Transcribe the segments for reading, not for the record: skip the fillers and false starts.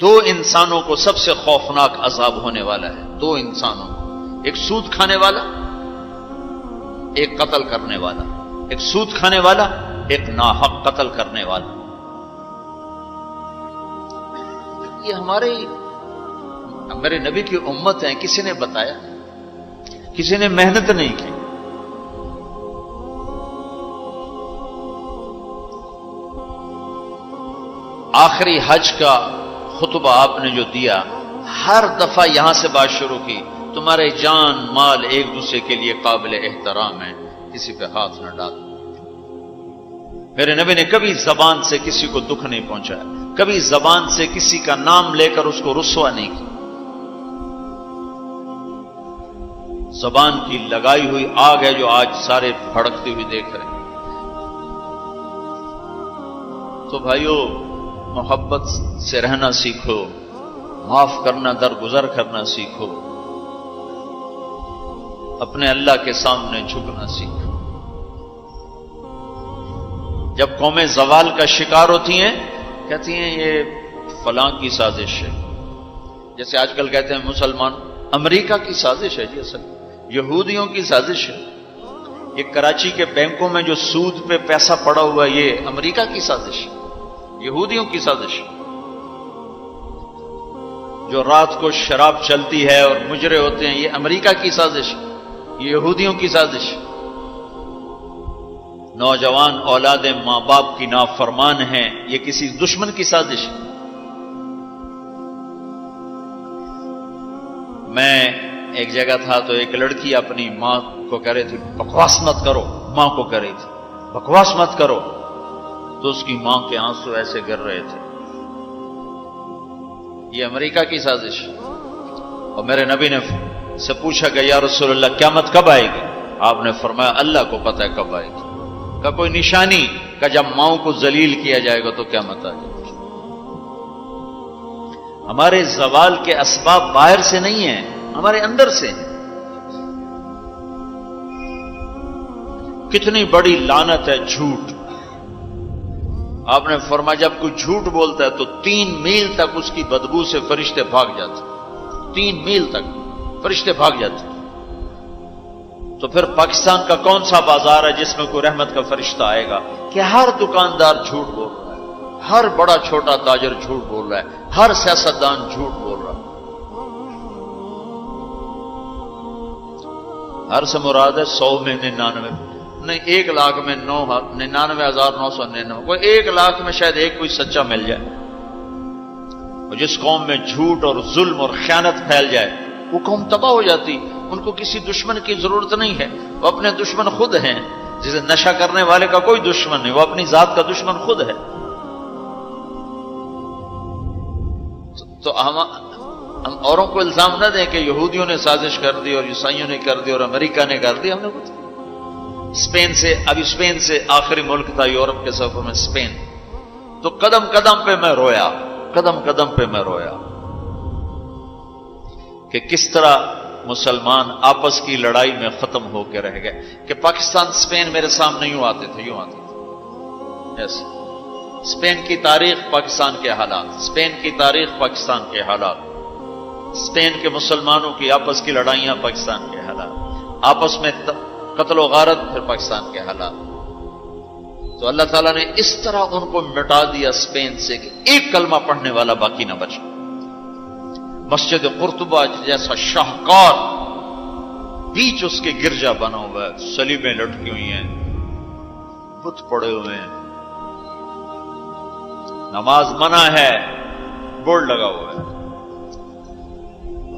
دو انسانوں کو سب سے خوفناک عذاب ہونے والا ہے، دو انسانوں کو، ایک سود کھانے والا، ایک قتل کرنے والا، ایک سود کھانے والا، ایک ناحق قتل کرنے والا۔ یہ ہمارے نبی کی امت ہیں، کسی نے بتایا، کسی نے محنت نہیں کی۔ آخری حج کا خطبہ آپ نے جو دیا، ہر دفعہ یہاں سے بات شروع کی، تمہارے جان مال ایک دوسرے کے لیے قابل احترام ہے، کسی پہ ہاتھ نہ ڈالو۔ میرے نبی نے کبھی زبان سے کسی کو دکھ نہیں پہنچایا، کبھی زبان سے کسی کا نام لے کر اس کو رسوا نہیں کیا۔ زبان کی لگائی ہوئی آگ ہے جو آج سارے بھڑکتے ہوئے دیکھ رہے ہیں۔ تو بھائیو، محبت سے رہنا سیکھو، معاف کرنا، درگزر کرنا سیکھو، اپنے اللہ کے سامنے جھکنا سیکھو۔ جب قومیں زوال کا شکار ہوتی ہیں، کہتی ہیں یہ فلاں کی سازش ہے، جیسے آج کل کہتے ہیں مسلمان، امریکہ کی سازش ہے جی، اصل یہودیوں کی سازش ہے۔ یہ کراچی کے بینکوں میں جو سود پہ پیسہ پڑا ہوا ہے، یہ امریکہ کی سازش ہے، یہودیوں کی سازش۔ جو رات کو شراب چلتی ہے اور مجرے ہوتے ہیں، یہ امریکہ کی سازش ہے، یہ یہودیوں کی سازش۔ نوجوان اولاد ماں باپ کی نافرمان ہیں، یہ کسی دشمن کی سازش ہے۔ میں ایک جگہ تھا تو ایک لڑکی اپنی ماں کو کہہ رہی تھی بکواس مت کرو، ماں کو کہہ رہی تھی بکواس مت کرو، تو اس کی ماں کے آنسو ایسے گر رہے تھے۔ یہ امریکہ کی سازش۔ اور میرے نبی نے سے پوچھا کہ یا رسول اللہ قیامت کب آئے گی؟ آپ نے فرمایا اللہ کو پتہ ہے کب آئے گی۔ کا کوئی نشانی کہ جب ماؤں کو ذلیل کیا جائے گا تو قیامت آ جائے گی۔ ہمارے زوال کے اسباب باہر سے نہیں ہیں، ہمارے اندر سے ہیں۔ کتنی بڑی لعنت ہے جھوٹ۔ آپ نے فرمایا جب کوئی جھوٹ بولتا ہے تو 3 میل تک اس کی بدبو سے فرشتے بھاگ جاتے، 3 میل تک فرشتے بھاگ جاتے۔ تو پھر پاکستان کا کون سا بازار ہے جس میں کوئی رحمت کا فرشتہ آئے گا؟ کہ ہر دکاندار جھوٹ بول رہا ہے، ہر بڑا چھوٹا تاجر جھوٹ بول رہا ہے، ہر سیاستدان جھوٹ بول رہا ہے۔ ہر سے مراد ہے 100 میں 99 نہیں، 1 لاکھ میں 99,999، کوئی 1 لاکھ میں شاید ایک کوئی سچا مل جائے۔ اور جس قوم میں جھوٹ اور ظلم اور خیانت پھیل جائے وہ قوم تباہ ہو جاتی۔ ان کو کسی دشمن کی ضرورت نہیں ہے، وہ اپنے دشمن خود ہیں۔ جسے نشہ کرنے والے کا کوئی دشمن نہیں، وہ اپنی ذات کا دشمن خود ہے۔ تو ہم اوروں کو الزام نہ دیں کہ یہودیوں نے سازش کر دی اور عیسائیوں نے کر دی اور امریکہ نے کر دی۔ ہم نے کچھ اسپین سے آخری ملک تھا یورپ کے سفر میں، اسپین، تو قدم قدم پہ میں رویا، قدم قدم پہ میں رویا کہ کس طرح مسلمان آپس کی لڑائی میں ختم ہو کے رہ گئے۔ کہ پاکستان اسپین میرے سامنے یوں آتے تھے، یوں آتے تھے، یس، اسپین کی تاریخ پاکستان کے حالات، اسپین کی تاریخ پاکستان کے حالات، اسپین کے مسلمانوں کی آپس کی لڑائیاں پاکستان کے حالات، آپس میں قتل و غارت پھر پاکستان کے حالات۔ تو اللہ تعالیٰ نے اس طرح ان کو مٹا دیا اسپین سے کہ ایک کلمہ پڑھنے والا باقی نہ بچا۔ مسجد قرطبہ جیسا شاہکار بیچ اس کے گرجا بنا ہوا ہے، صلیبیں لٹکی ہوئی ہیں، بت پڑے ہوئے ہیں، نماز منع ہے، بورڈ لگا ہوا ہے۔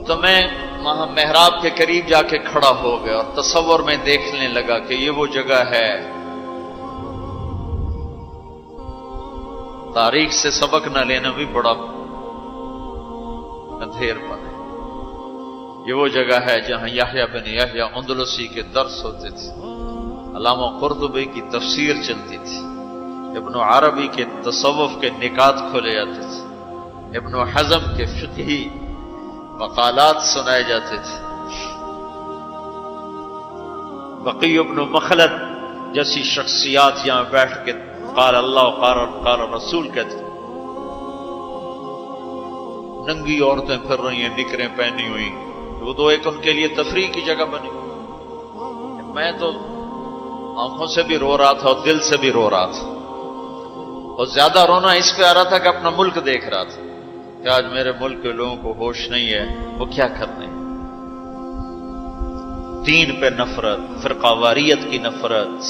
تو میں وہاں محراب کے قریب جا کے کھڑا ہو گیا اور تصور میں دیکھنے لگا کہ یہ وہ جگہ ہے تاریخ سے سبق نہ لینا بھی بڑا اندھیر پر ہے۔ یہ وہ جگہ ہے جہاں یحییٰ بن یحییٰ اندلسی کے درس ہوتے تھے، علامہ قرطبی کی تفسیر چلتی تھی، ابن عربی کے تصوف کے نکات کھولے جاتے تھے، ابن حزم کے فقہی مقالات سنائے جاتے تھے، بقی ابن مخلد جیسی شخصیات یہاں بیٹھ کے قال اللہ قال رسول کہتے تھے۔ ننگی عورتیں پھر رہی ہیں نکریں پہنی ہوئی، وہ تو ایک ان کے لیے تفریح کی جگہ بنی۔ میں تو آنکھوں سے بھی رو رہا تھا اور دل سے بھی رو رہا تھا، اور زیادہ رونا اس پہ آ رہا تھا کہ اپنا ملک دیکھ رہا تھا کہ آج میرے ملک کے لوگوں کو ہوش نہیں ہے، وہ کیا کرنے۔ دین پہ نفرت، فرقہ واریت کی نفرت،